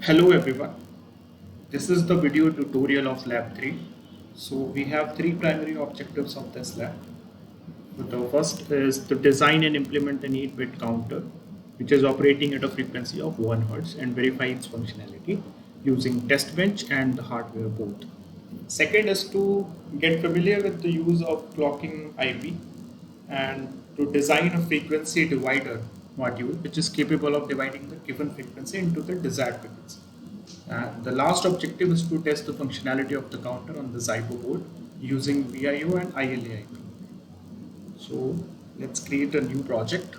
Hello everyone, this is the video tutorial of lab 3. So we have three primary objectives of this lab. The first is to design and implement an 8-bit counter which is operating at a frequency of 1 Hz and verify its functionality using test bench and the hardware both. Second is to get familiar with the use of clocking IP and to design a frequency divider module which is capable of dividing the given frequency into the desired frequency. And the last objective is to test the functionality of the counter on the Zybo board using VIO and ILAIP. So let's create a new project.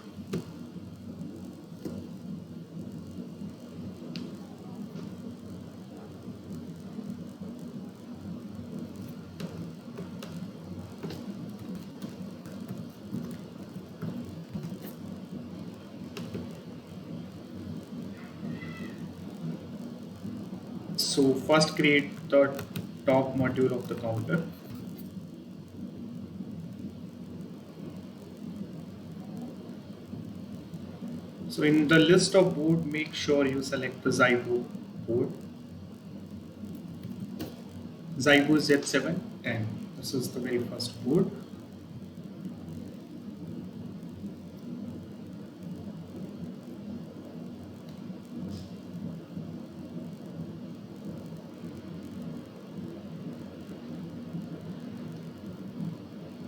So first create the top module of the counter. So in the list of board, make sure you select the Zybo board. Zybo Z710. This is the very first board.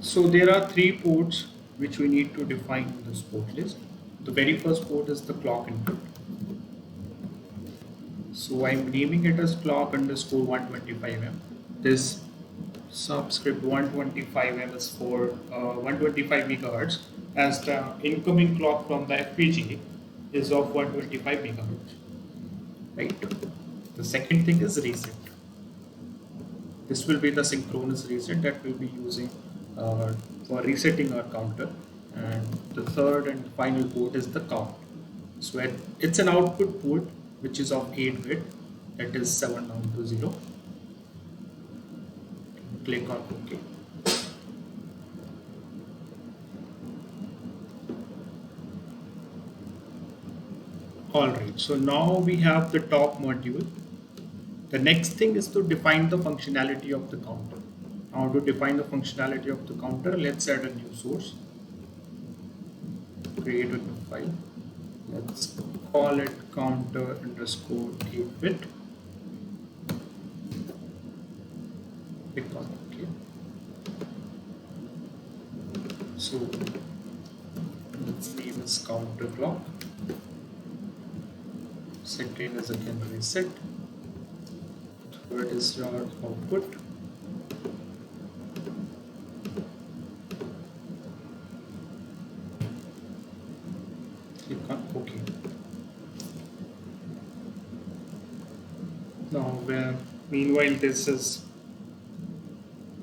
So there are three ports which we need to define in this port list. The very first port is the clock input. So I'm naming it as clock underscore 125M. This subscript 125M is for 125 megahertz, as the incoming clock from the FPGA is of 125 megahertz. Right. The second thing is reset. This will be the synchronous reset that we'll be using for resetting our counter. And the third and final port is the count. So it's an output port which is of 8 bit, that is 7 down to 0. Click on OK. Alright, so now we have the top module. The next thing is to define the functionality of the counter. Now to define the functionality of the counter, let's add a new source. Create a new file. Let's call it counter underscore 8-bit. Click on OK. So let's name is counter clock. Second is again reset. Third is your output. Click on OK. Now, meanwhile this is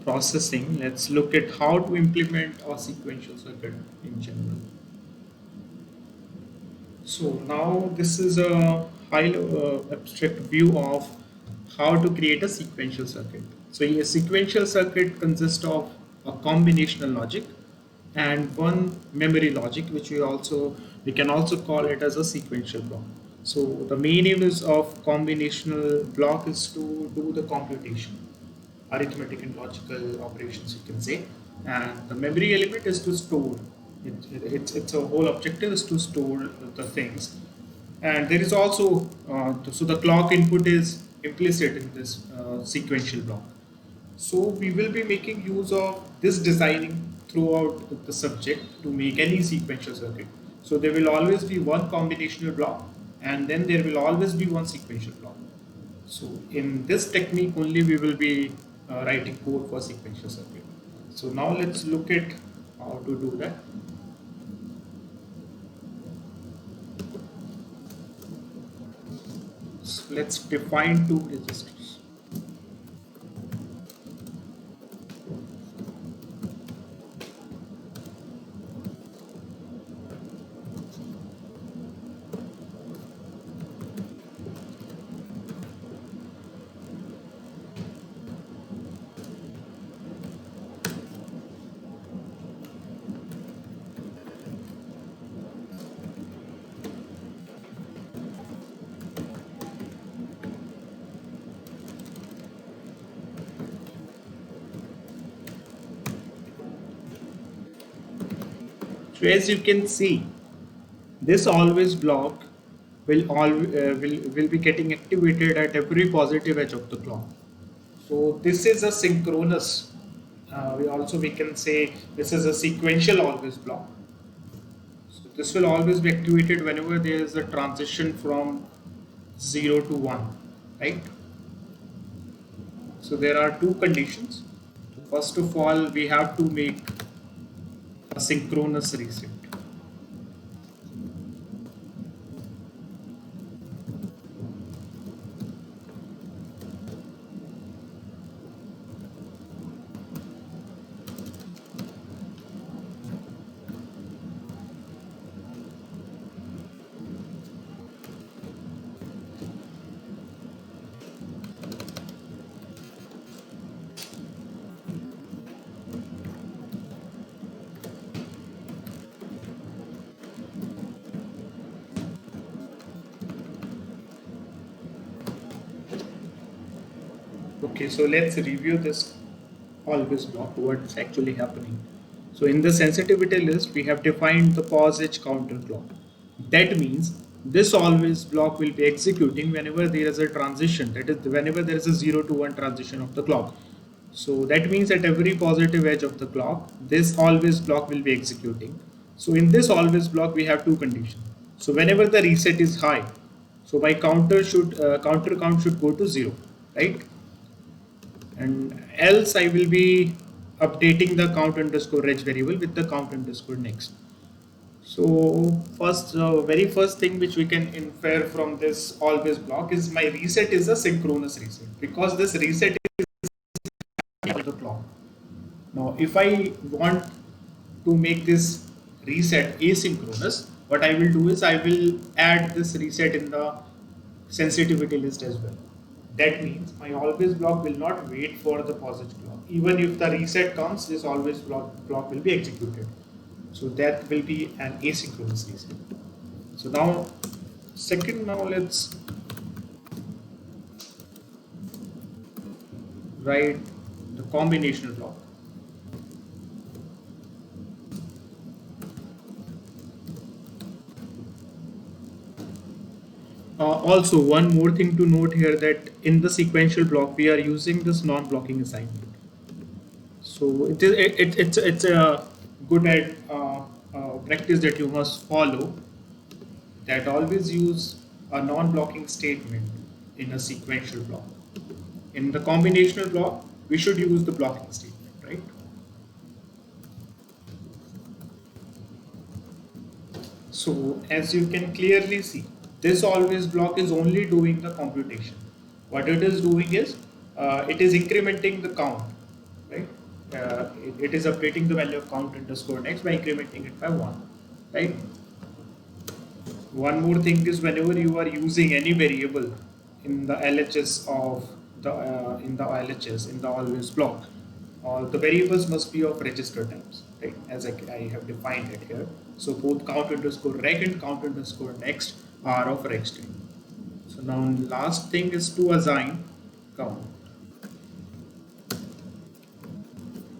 processing, let's look at how to implement a sequential circuit in general. So now this is a high abstract view of how to create a sequential circuit. So a sequential circuit consists of a combinational logic and one memory logic, which we can also call it as a sequential block. So the main aim is of combinational block is to do the computation, arithmetic and logical operations, you can say, and the memory element is to store. It's a whole objective is to store the things, and there is also so the clock input is implicit in this sequential block. So we will be making use of this designing throughout the subject to make any sequential circuit. So there will always be one combinational block, and then there will always be one sequential block. So in this technique only we will be writing code for sequential circuit. So now let's look at how to do that. So let's define two registers. So as you can see, this always block will be getting activated at every positive edge of the clock. So this is a synchronous. We can say this is a sequential always block. So this will always be activated whenever there is a transition from 0 to 1, right? So there are two conditions. First of all, we have to make a synchronous reset. Okay, so let's review this always block, what's actually happening. So in the sensitivity list, we have defined the pause edge counter clock. That means this always block will be executing whenever there is a transition, that is whenever there is a 0 to 1 transition of the clock. So that means at every positive edge of the clock, this always block will be executing. So in this always block, we have two conditions. So whenever the reset is high, so my counter count should go to 0, right? And else I will be updating the count underscore edge variable with the count underscore next. So very first thing which we can infer from this always block is my reset is a synchronous reset, because this reset is the clock. Now if I want to make this reset asynchronous, what I will do is I will add this reset in the sensitivity list as well. That means my always block will not wait for the POSIX clock. Even if the reset comes, this always block will be executed. So that will be an asynchronous reset. So now let's write the combinational block. Also, one more thing to note here, that in the sequential block we are using this non-blocking assignment. So it's a good practice that you must follow, that always use a non-blocking statement in a sequential block. In the combinational block, we should use the blocking statement, right? So as you can clearly see, this always block is only doing the computation. What it is doing is it is incrementing the count, right? It is updating the value of count underscore next by incrementing it by 1, right? One more thing is, whenever you are using any variable in the LHS of the in the always block, the variables must be of register types, right? As I have defined it here. So both count underscore reg and count underscore next are of reg type. So now last thing is to assign count.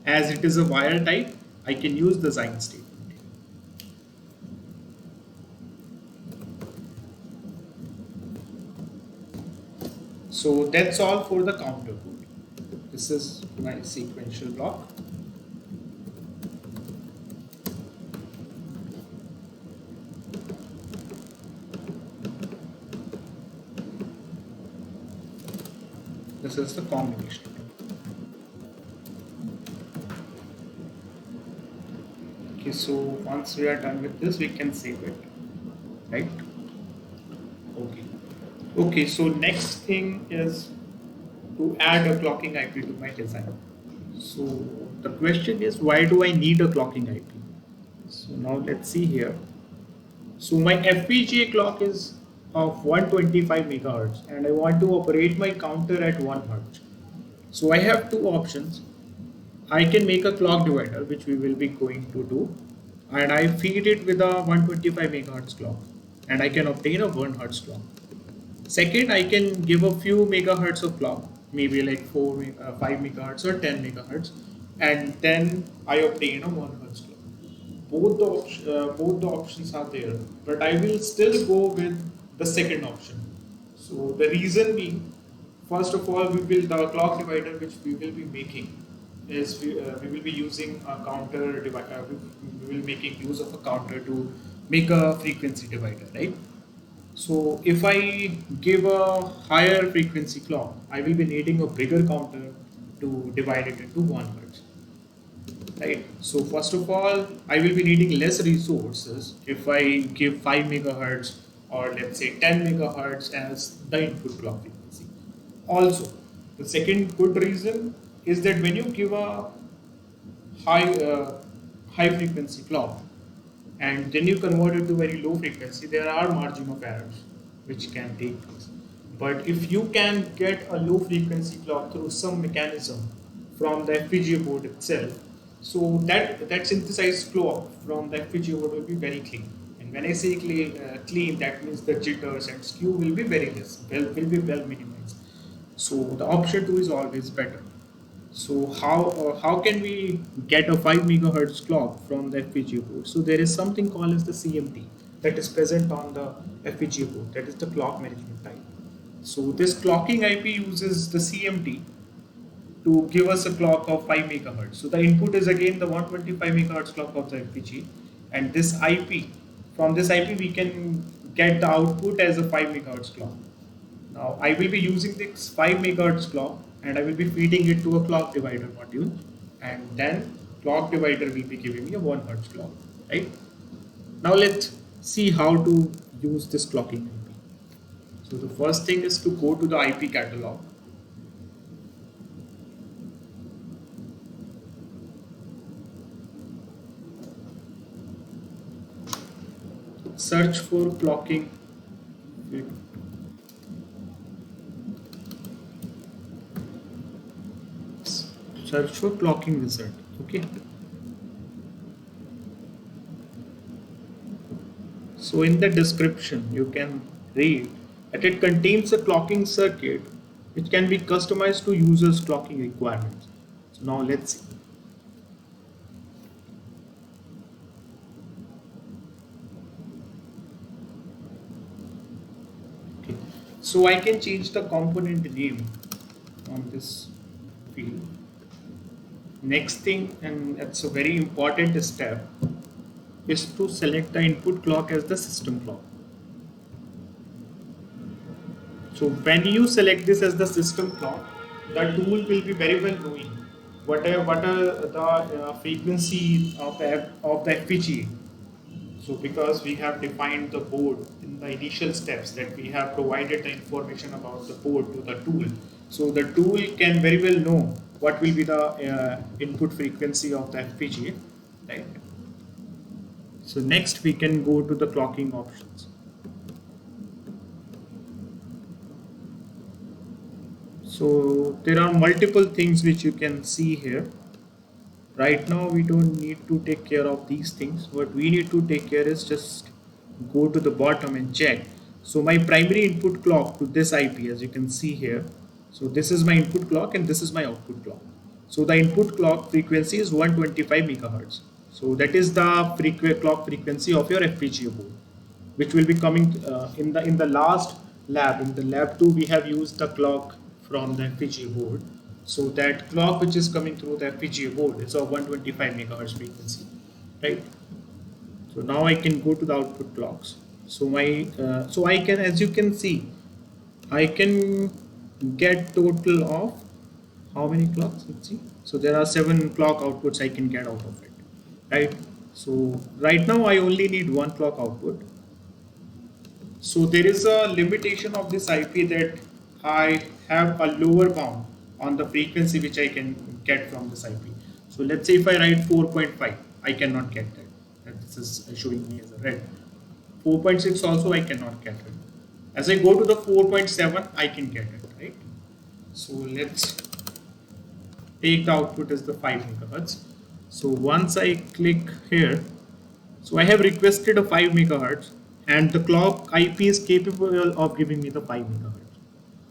As it is a wire type, I can use the assign statement. So that's all for the counter code. This is my sequential block. This is the combination. Okay, so once we are done with this, we can save it, right? Okay. Okay, so next thing is to add a clocking IP to my design. So the question is, why do I need a clocking IP? So now let's see here. So my FPGA clock is of 125 megahertz and I want to operate my counter at 1 hertz. So I have two options. I can make a clock divider, which we will be going to do, and I feed it with a 125 megahertz clock and I can obtain a 1 hertz clock. Second, I can give a few megahertz of clock, maybe like 5 megahertz or 10 megahertz, and then I obtain a 1 hertz clock. both the options are there, but I will still go with the second option. So the reason being, first of all, we will the clock divider which we will be making is we will be using a counter divider. We will making use of a counter to make a frequency divider, right? So if I give a higher frequency clock, I will be needing a bigger counter to divide it into 1 hertz, right? So first of all, I will be needing less resources if I give 5 megahertz or let's say 10 megahertz as the input clock frequency. Also, the second good reason is that when you give a high high frequency clock and then you convert it to very low frequency, there are margin of errors which can take place. But if you can get a low frequency clock through some mechanism from the FPGA board itself, so that synthesized clock from the FPGA board will be very clean. And when I say clean, that means the jitters and skew will be very less, will be well minimized. So the option 2 is always better. So how can we get a 5 megahertz clock from the FPGA board? So there is something called as the CMT that is present on the FPGA board. That is the clock management type. So this clocking IP uses the CMT to give us a clock of 5 megahertz. So the input is again the 125 megahertz clock of the FPGA, and this IP, from this IP we can get the output as a 5 megahertz clock. Now I will be using this 5 megahertz clock and I will be feeding it to a clock divider module, and then clock divider will be giving me a 1 hertz clock, right? Now let's see how to use this clocking IP. So the first thing is to go to the IP catalog. Search for clocking. Search for clocking wizard. Okay. So in the description, you can read that it contains a clocking circuit which can be customized to users' clocking requirements. So now let's see. Okay. So I can change the component name on this field. Next thing, and it's a very important step, is to select the input clock as the system clock. So when you select this as the system clock, the tool will be very well knowing what are the frequency of the FPGA. So because we have defined the board in the initial steps, that we have provided the information about the board to the tool, so the tool can very well know what will be the input frequency of the FPGA, right? So next we can go to the clocking options. So there are multiple things which you can see here. Right now we don't need to take care of these things. What we need to take care is just go to the bottom and check. So my primary input clock to this IP, as you can see here, so this is my input clock and this is my output clock. So the input clock frequency is 125 megahertz. So that is the clock frequency of your FPGA board, which will be coming in the last lab. In the lab 2 we have used the clock from the FPGA board. So that clock which is coming through the FPGA board is of 125 megahertz frequency, right? So now I can go to the output clocks. So so I can, as you can see, I can get total of how many clocks? Let's see. So there are 7 clock outputs I can get out of it, right? So right now I only need 1 clock output. So there is a limitation of this IP that I have a lower bound on the frequency which I can get from this IP. So let's say if I write 4.5, I cannot get that. This is showing me as a red. 4.6 also I cannot get it. As I go to the 4.7, I can get it, right? So let's take the output as the 5 megahertz. So once I click here, so I have requested a 5 megahertz and the clock IP is capable of giving me the 5 megahertz.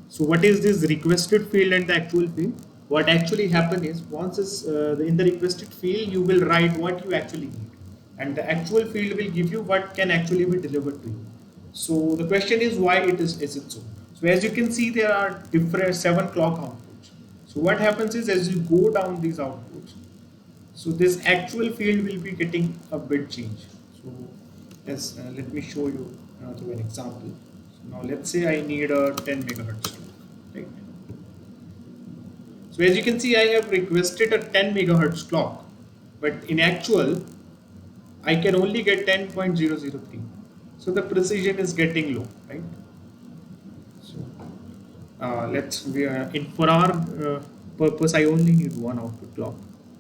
So what is this requested field and the actual field? What actually happen is once in the requested field, you will write what you actually need. and the actual field will give you what can actually be delivered to you. So the question is why is it so? So as you can see, there are different 7 clock outputs. So what happens is as you go down these outputs, so this actual field will be getting a bit change. So as let me show you through an example. So now let's say I need a 10 megahertz clock, right? So as you can see, I have requested a 10 megahertz clock, but in actual, I can only get 10.003. So the precision is getting low, right? So let's we are in for our purpose. I only need one output clock,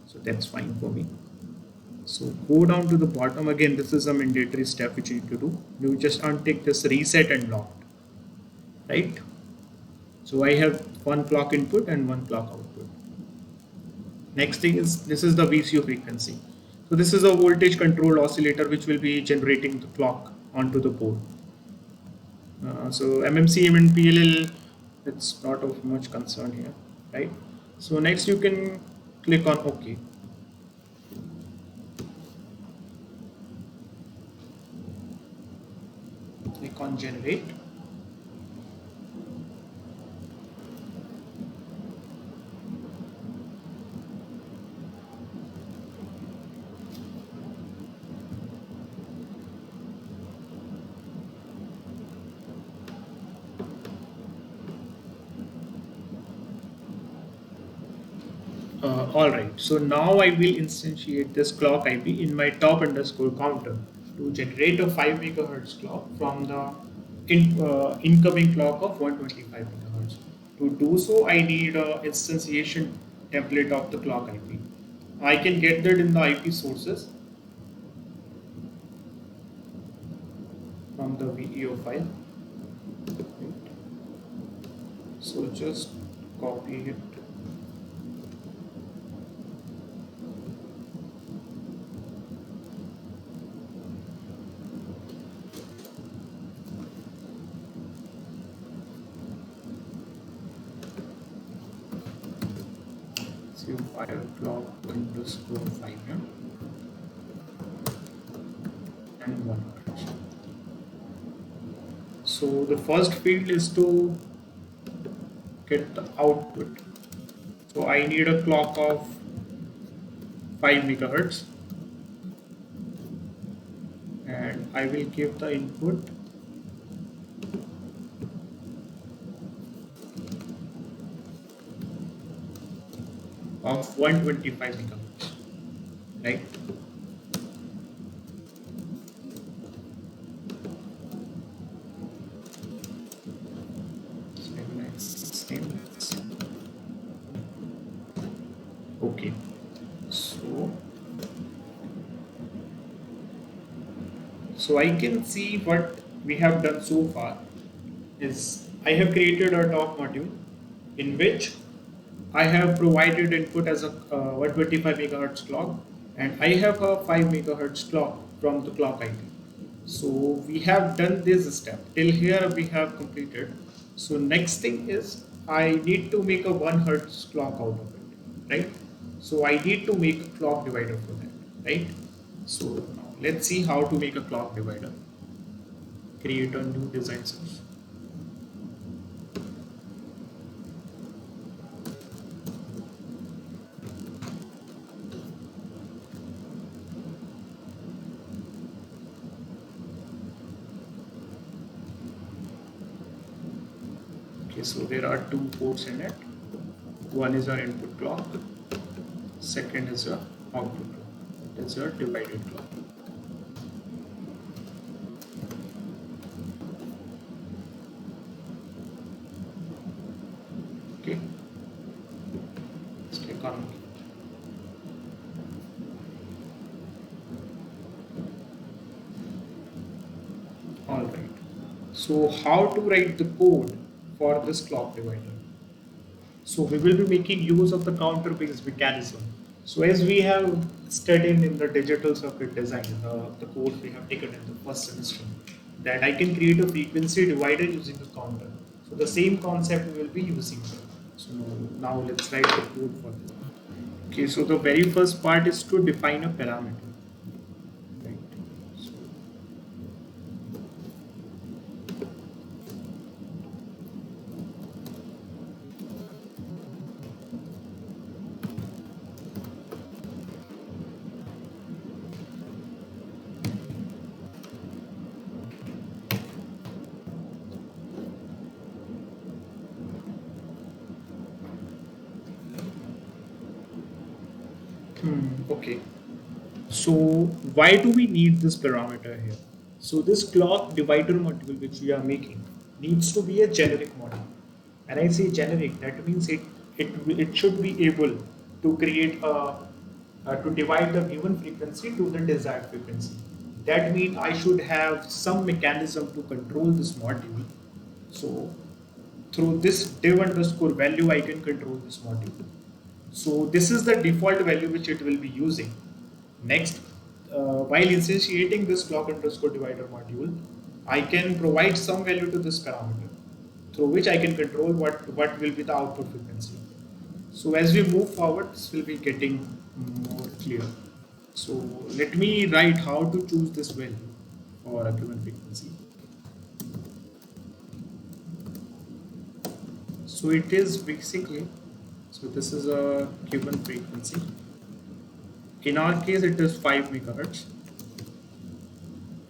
so that's fine for me. So go down to the bottom again. This is a mandatory step which you need to do. You just untick this reset and locked, right? So I have one clock input and one clock output. Next thing is this is the VCO frequency. So this is a voltage controlled oscillator which will be generating the clock onto the board. So MMCM and PLL, it's not of much concern here, right? So next you can click on OK. Click on generate. All right, so now I will instantiate this clock IP in my top underscore counter to generate a 5 megahertz clock from the incoming clock of 125 megahertz. To do so, I need a instantiation template of the clock IP. I can get that in the IP sources from the VEO file. So just copy it. So file clock underscore 5 and 1 hertz. So the first field is to get the output. So I need a clock of 5 megahertz and I will give the input of 125 megahertz, right? Same. Okay. So I can see what we have done so far is I have created a top module in which I have provided input as a 125 megahertz clock and I have a 5 megahertz clock from the clock IP. So we have done this step. Till here we have completed. So next thing is I need to make a 1 hertz clock out of it, right? So I need to make a clock divider for that, right? So now let's see how to make a clock divider. Create a new design source. Okay, so there are two ports in it. One is our input clock, second is your output clock. That's your divided clock. Okay, let's click on OK. Alright, so how to write the code for this clock divider? So we will be making use of the counter based mechanism. So as we have studied in the digital circuit design, the course we have taken in the first semester, that I can create a frequency divider using a counter. So the same concept we will be using here. So now let's write the code for this. Okay, so the very first part is to define a parameter. Right. Okay. So why do we need this parameter here? So this clock divider module which we are making needs to be a generic module. And I say generic, that means it should be able to create to divide the given frequency to the desired frequency. That means I should have some mechanism to control this module. So through this div underscore value, I can control this module. So this is the default value which it will be using. Next, while instantiating this clock underscore divider module, I can provide some value to this parameter through which I can control what will be the output frequency. So as we move forward, this will be getting more clear. So let me write how to choose this value for a given frequency. So it is basically, so this is a given frequency. In our case, it is 5 megahertz,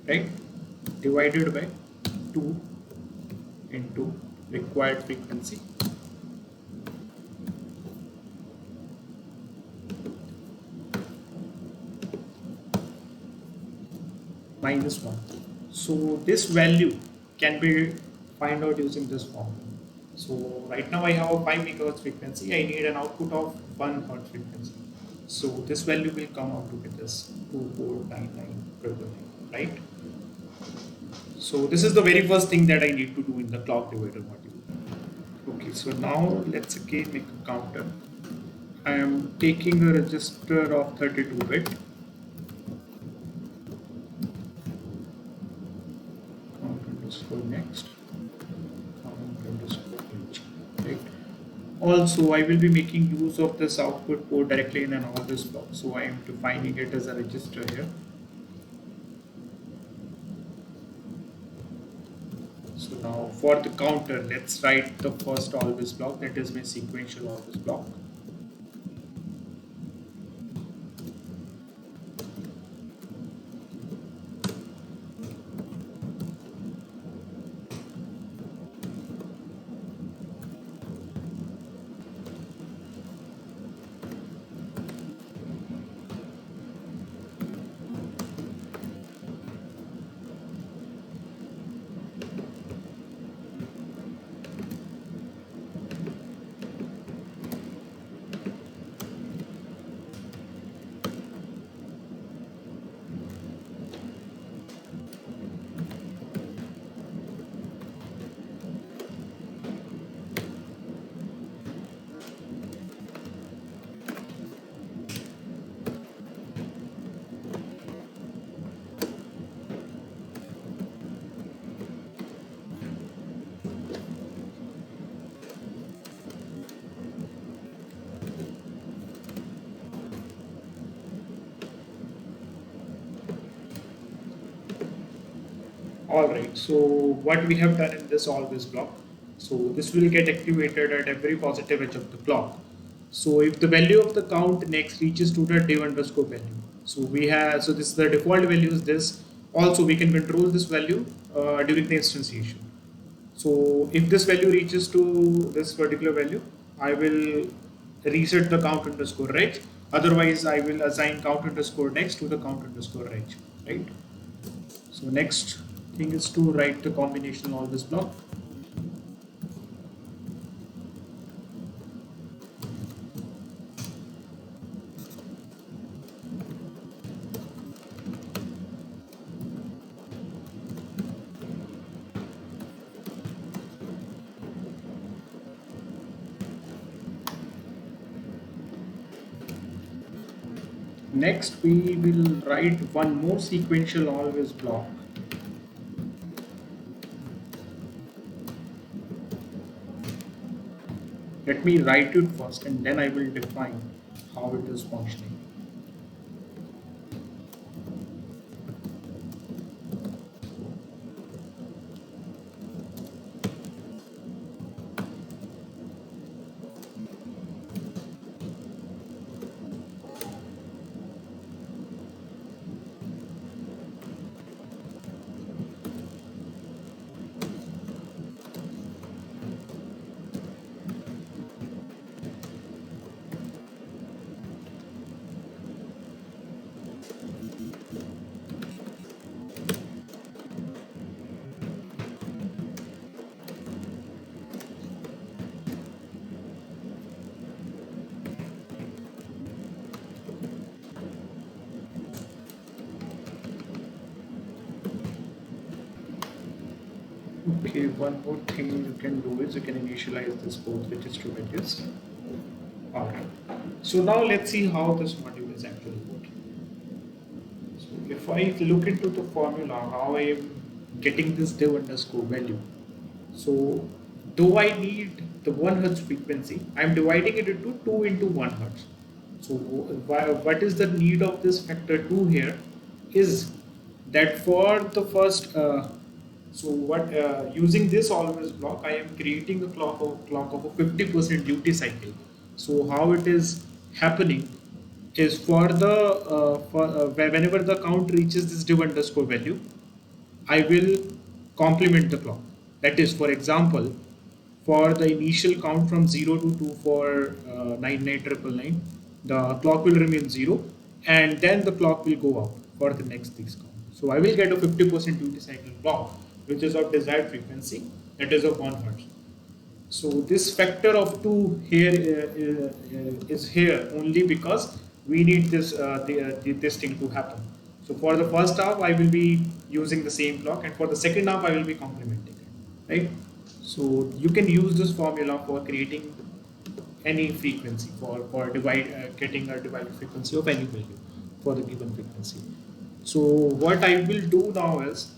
right? Divided by 2 into required frequency minus 1. So this value can be find out using this form. So right now I have a 5 megahertz frequency. I need an output of 1 hertz frequency. So this value will come out to be this 2499, right? So this is the very first thing that I need to do in the clock divider module. Okay, so now let's again make a counter. I am taking a register of 32-bit. Count underscore next. Count underscore age. Right. Also, I will be making use of this output port directly in an always block. So I am defining it as a register here. So now for the counter, let's write the first always block, that is my sequential always block. All right, so what we have done in this always block, so this will get activated at every positive edge of the clock. So if the value of the count next reaches to the div underscore value, so we have, so this the default value is this. Also, we can control this value during the instantiation. So if this value reaches to this particular value, I will reset the count underscore reg. Otherwise, I will assign count underscore next to the count underscore reg, right? So next thing is to write the combination always block. Next, we will write one more sequential always block. Let me write it first and then I will define how it is functioning. Okay, one more thing you can do is you can initialize this both register values. Alright. So now let's see how this module is actually working. So if I look into the formula, how I am getting this div underscore value. So though I need the 1 hertz frequency, I am dividing it into 2 into 1 hertz. So what is the need of this factor 2 here is that for the first so what using this always block, I am creating a clock of a 50% duty cycle. So how it is happening is for the whenever the count reaches this div underscore value, I will complement the clock. That is, for example, for the initial count from 0 to 2 for 99999, the clock will remain 0 and then the clock will go up for the next these count. So I will get a 50% duty cycle clock which is of desired frequency, that is of 1 hertz. So this factor of 2 here is here only because we need this thing to happen. So for the first half I will be using the same clock, and for the second half I will be complementing it, right? So you can use this formula for creating any frequency for getting a divided frequency of any value for the given frequency. So what I will do now is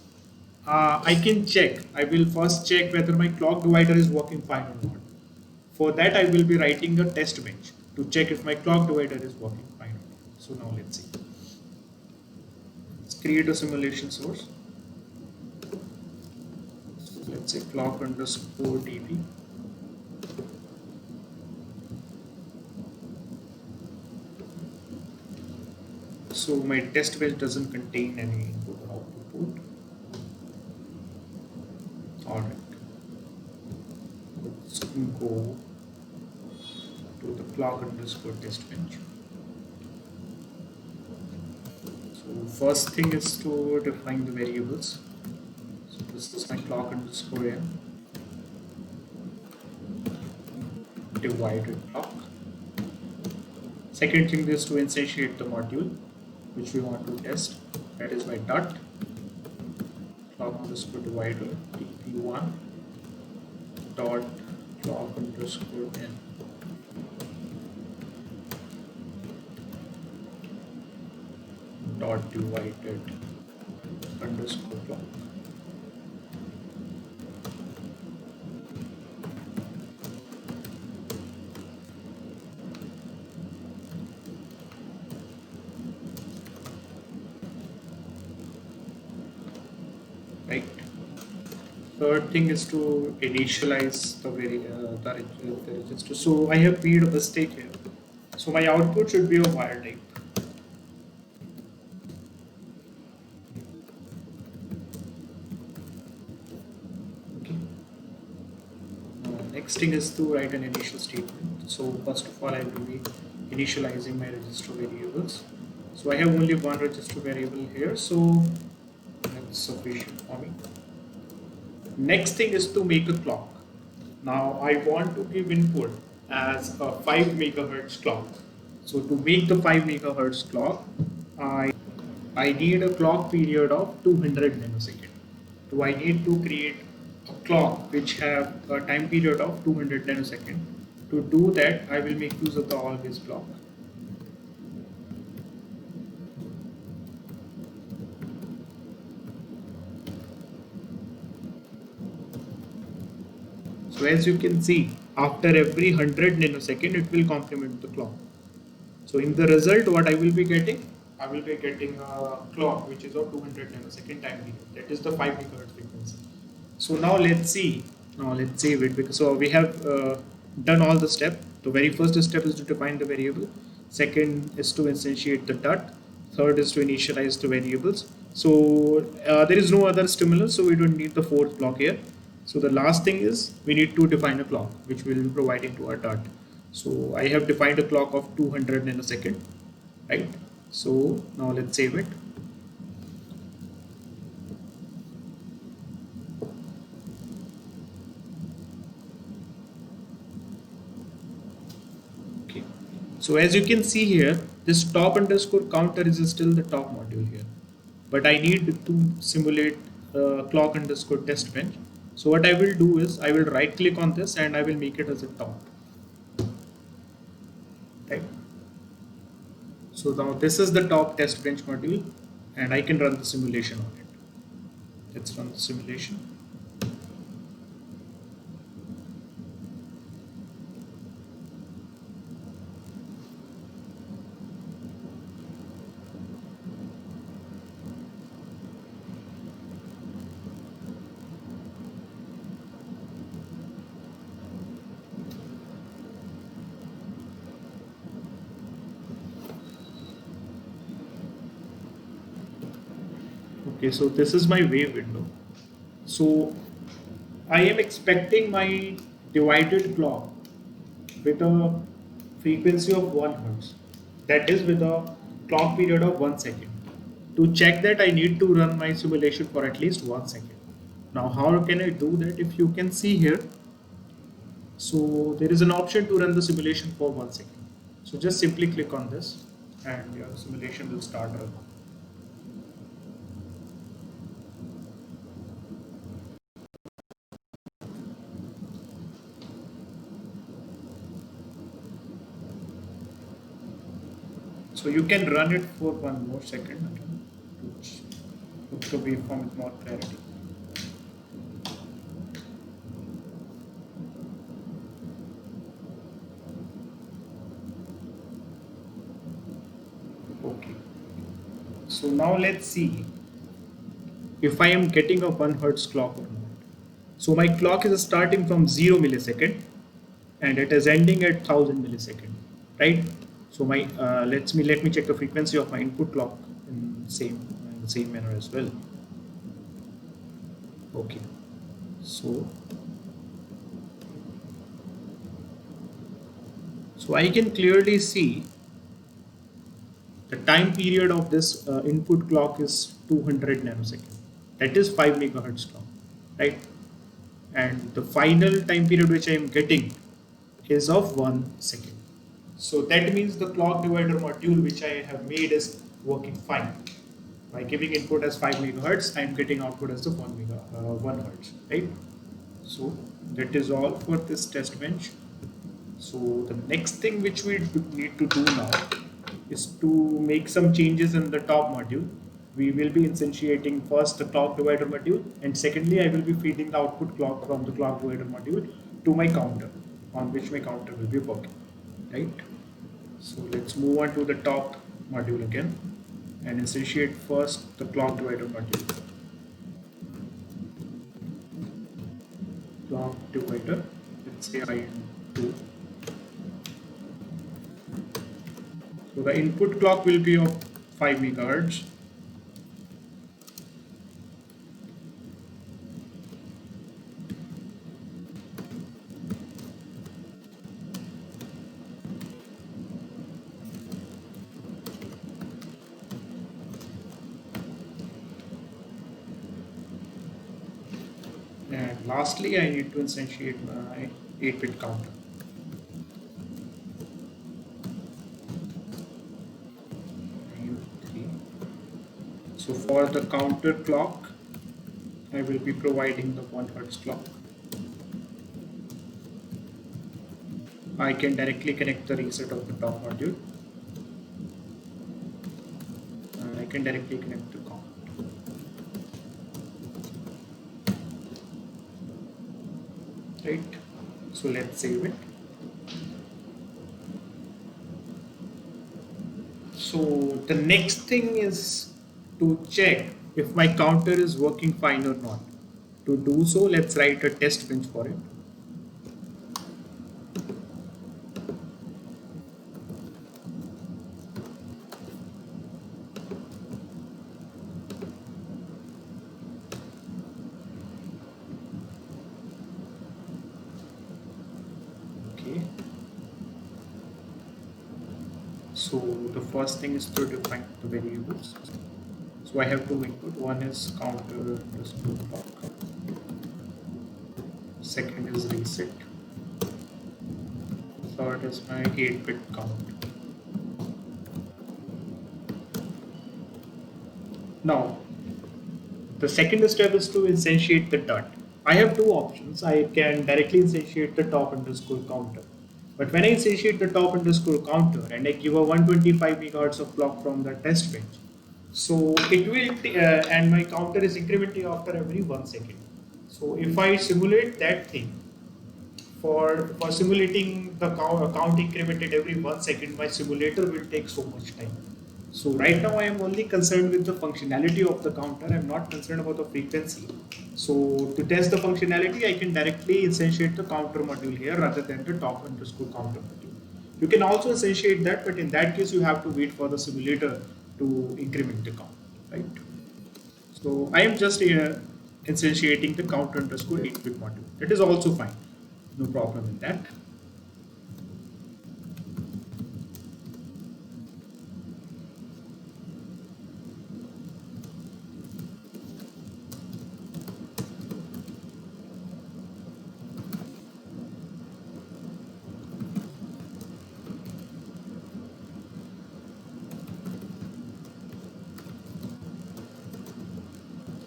I can check. I will first check whether my clock divider is working fine or not. For that, I will be writing a test bench to check if my clock divider is working fine or not. So now let's see. Let's create a simulation source. So let's say clock underscore db. So my test bench doesn't contain any input or output port. Alright, let's go to the clock underscore test bench. So first thing is to define the variables. So this is my clock underscore m divided clock. Second thing is to instantiate the module which we want to test. That is my dot clock underscore divider dp1 dot clock underscore n. Dot divided underscore clock. Right. Third thing is to initialize the register. So I have made a mistake here. So my output should be a wire type. Next thing is to write an initial statement. So first of all, I will be initializing my register variables. So I have only one register variable here, so that's sufficient for me. Next thing is to make a clock. Now I want to give input as a 5 megahertz clock. So to make the 5 megahertz clock, I need a clock period of 200 nanoseconds. So I need to create a clock which have a time period of 200 nanoseconds. To do that, I will make use of the always block. So as you can see, after every 100 nanosecond, it will complement the clock. So in the result, what I will be getting? I will be getting a clock which is of 200 nanosecond time period. That is the 5 megahertz frequency. So now let's see. Now let's save it, because so we have done all the step. The very first step is to define the variable. Second is to instantiate the dot. Third is to initialize the variables. So there is no other stimulus, so we don't need the fourth block here. So the last thing is we need to define a clock which we will be providing to our dot. So I have defined a clock of 200 nanosecond, right? So now let's save it. Okay. So as you can see here, this top underscore counter is still the top module here, but I need to simulate clock underscore test bench. So what I will do is I will right click on this and I will make it as a top, right? So now this is the top test bench module and I can run the simulation on it. Let's run the simulation. Okay, so this is my wave window. So I am expecting my divided clock with a frequency of 1 hertz, that is with a clock period of 1 second. To check that, I need to run my simulation for at least 1 second. Now how can I do that? If you can see here, so there is an option to run the simulation for 1 second. So just simply click on this and your simulation will start running. So you can run it for 1 more second to look the waveform with more clarity. Okay. So now let's see if I am getting a 1 hertz clock or not. So my clock is starting from 0 millisecond and it is ending at 1000 millisecond, right? So my let me check the frequency of my input clock in the same manner as well. Okay, so I can clearly see the time period of this input clock is 200 nanosecond. That is 5 megahertz clock, right? And the final time period which I am getting is of 1 second. So that means the clock divider module which I have made is working fine. By giving input as 5 megahertz, I am getting output as the 1 hertz, right? So that is all for this test bench. So the next thing which we need to do now is to make some changes in the top module. We will be instantiating first the clock divider module, and secondly I will be feeding the output clock from the clock divider module to my counter, on which my counter will be working, right? So let's move on to the top module again and instantiate first the clock divider module. Clock divider, let's say IN2. So the input clock will be of 5 megahertz. And lastly, I need to instantiate my 8-bit counter. So for the counter clock, I will be providing the 1 hertz clock. I can directly connect the reset of the top module. And I can directly connect the count. Right? So let's save it. So the next thing is to check if my counter is working fine or not. To do so, let's write a test bench for it. Okay. So the first thing is to define the variables. So I have two input. One is counter underscore clock. Second is reset. Third is my 8-bit count. Now, the second step is to instantiate the DUT. I have two options. I can directly instantiate the top underscore counter. But when I instantiate the top underscore counter and I give a 125 megahertz of clock from the test bench, so it will, and my counter is incrementing after every 1 second. So if I simulate that thing, for simulating the count incremented every 1 second, my simulator will take so much time. So right now I am only concerned with the functionality of the counter. I'm not concerned about the frequency. So to test the functionality, I can directly instantiate the counter module here rather than the top underscore counter module. You can also instantiate that, but in that case you have to wait for the simulator to increment the count, right? So I am just instantiating the counter underscore 8-bit module. That is also fine. No problem in that.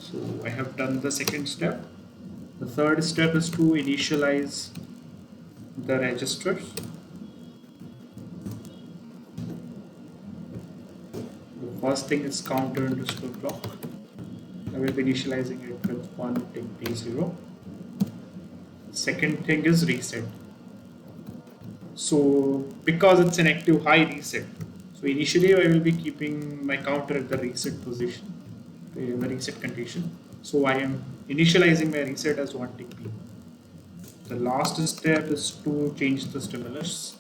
So I have done the second step. The third step is to initialize the registers. The first thing is counter underscore clock. I will be initializing it with 1 tick T0. Second thing is reset. So because it's an active high reset, so initially I will be keeping my counter at the reset position, the reset condition. So I am initializing my reset as 1 tick P. The last step is to change the stimulus.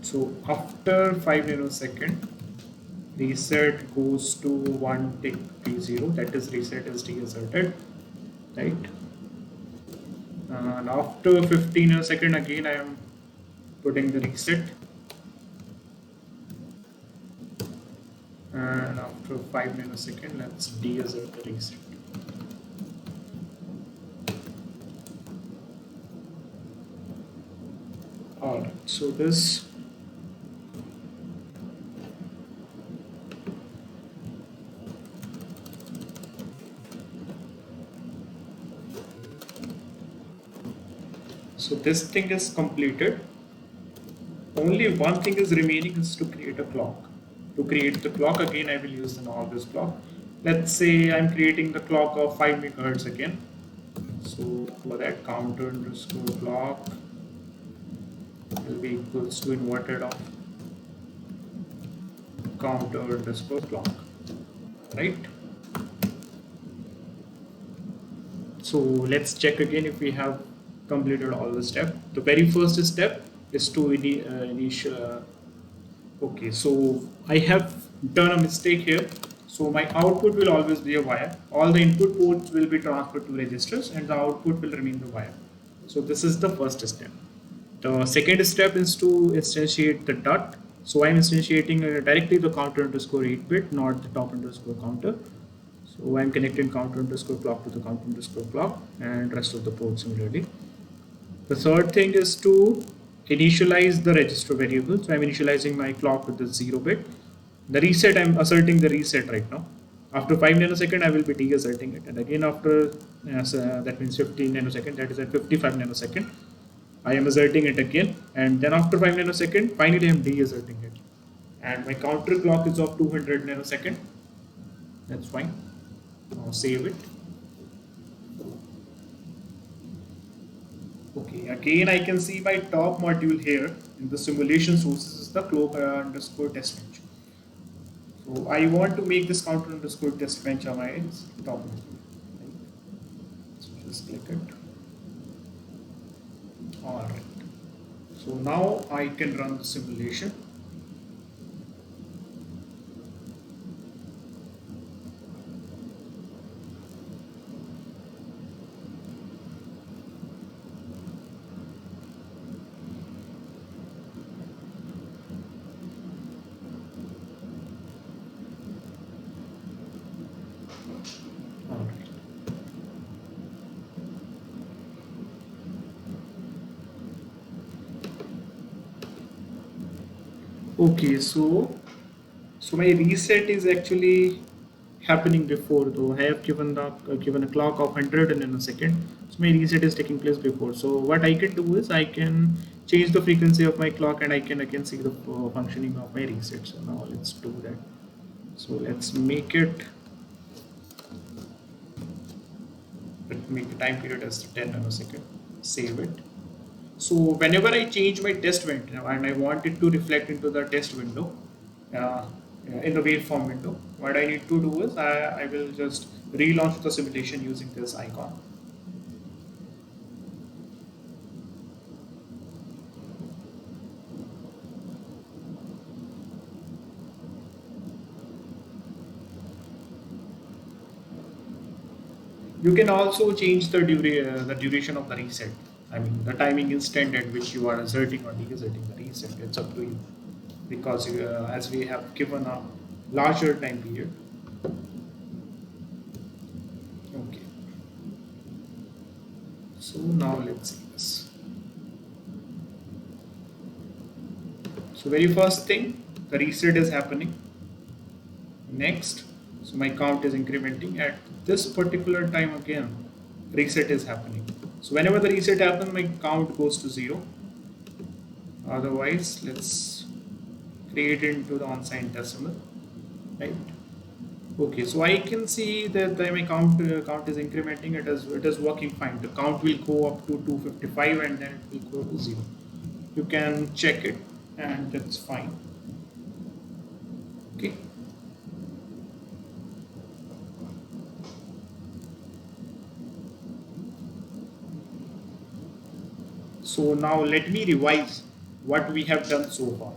So after 5 nanosecond, reset goes to 1 tick T0, that is reset is deasserted, right? And after 15 nanosecond, again I am putting the reset. And after 5 nanosecond, let's deassert the reset. Alright, so this this thing is completed. Only one thing is remaining is to create a clock. To create the clock again, I will use the Norgus clock. Let's say I'm creating the clock of 5 megahertz again. So for that, counter underscore clock will be equals to inverted of counter underscore clock, right? So let's check again if we have completed all the steps. The very first step is to initial. Okay, so I have done a mistake here. So my output will always be a wire. All the input ports will be transferred to registers and the output will remain the wire. So this is the first step. The second step is to instantiate the dot. So I'm instantiating directly the counter underscore 8-bit, not the top underscore counter. So I'm connecting counter underscore clock to the counter underscore clock and rest of the ports similarly. The third thing is to initialize the register variable. So I'm initializing my clock with the 0-bit. The reset, I'm asserting the reset right now. After 5 nanosecond, I will be deasserting it. And again after, that means 15 nanosecond, that is at 55 nanosecond, I am asserting it again. And then after 5 nanosecond, finally I am deasserting it. And my counter clock is of 200 nanosecond. That's fine. Now save it. Okay, again I can see my top module here in the simulation sources is the clock underscore test bench. So I want to make this counter underscore test bench on my top module. So just click it. Alright. So now I can run the simulation. Okay, so my reset is actually happening before, though I have given a clock of 100 in a second. So my reset is taking place before. So what I can do is I can change the frequency of my clock and I can again see the functioning of my reset. So now let's do that. So let's make the time period as 10 nanosecond. Save it. So whenever I change my test window and I want it to reflect into the test window, uh, in the waveform window, what I need to do is I will just relaunch the simulation using this icon. You can also change the duration of the reset. I mean, the timing instant at which you are asserting or deasserting the reset. It's up to you because as we have given a larger time period. Okay. So now let's see this. So very first thing, the reset is happening. Next, so my count is incrementing at this particular time again, reset is happening. So whenever the reset happens, my count goes to 0. Otherwise, let's create it into the unsigned decimal, right? Okay, so I can see that my count is incrementing. It is working fine. The count will go up to 255 and then it will go to 0. You can check it and that's fine. Okay. So now let me revise what we have done so far.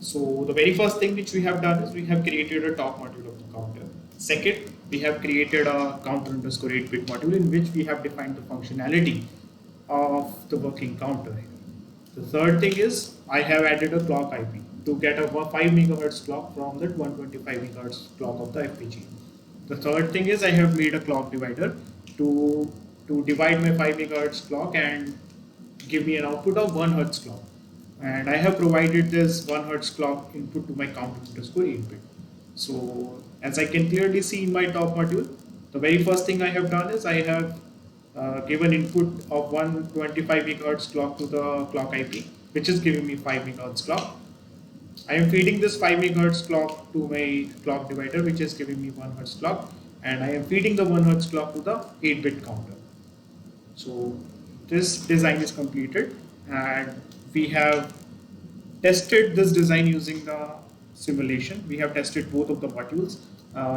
So the very first thing which we have done is we have created a top module of the counter. Second, we have created a counter underscore 8-bit module in which we have defined the functionality of the working counter here. The third thing is I have added a clock IP to get a 5 megahertz clock from that 125 megahertz clock of the FPGA. The third thing is I have made a clock divider to divide my 5 megahertz clock and give me an output of 1 hertz clock. And I have provided this 1 hertz clock input to my counter underscore 8 bit. So as I can clearly see in my top module, the very first thing I have done is I have given input of 125 megahertz clock to the clock IP, which is giving me 5 megahertz clock. I am feeding this 5 megahertz clock to my clock divider, which is giving me 1 hertz clock, and I am feeding the 1 hertz clock to the 8 bit counter. So this design is completed and we have tested this design using the simulation. We have tested both of the modules,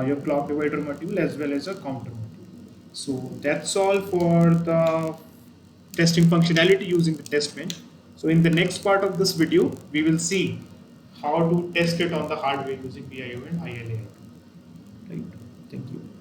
your clock divider module as well as a counter module. So that's all for the testing functionality using the test bench. So in the next part of this video, we will see how to test it on the hardware using VIO and ILA. Right. Thank you.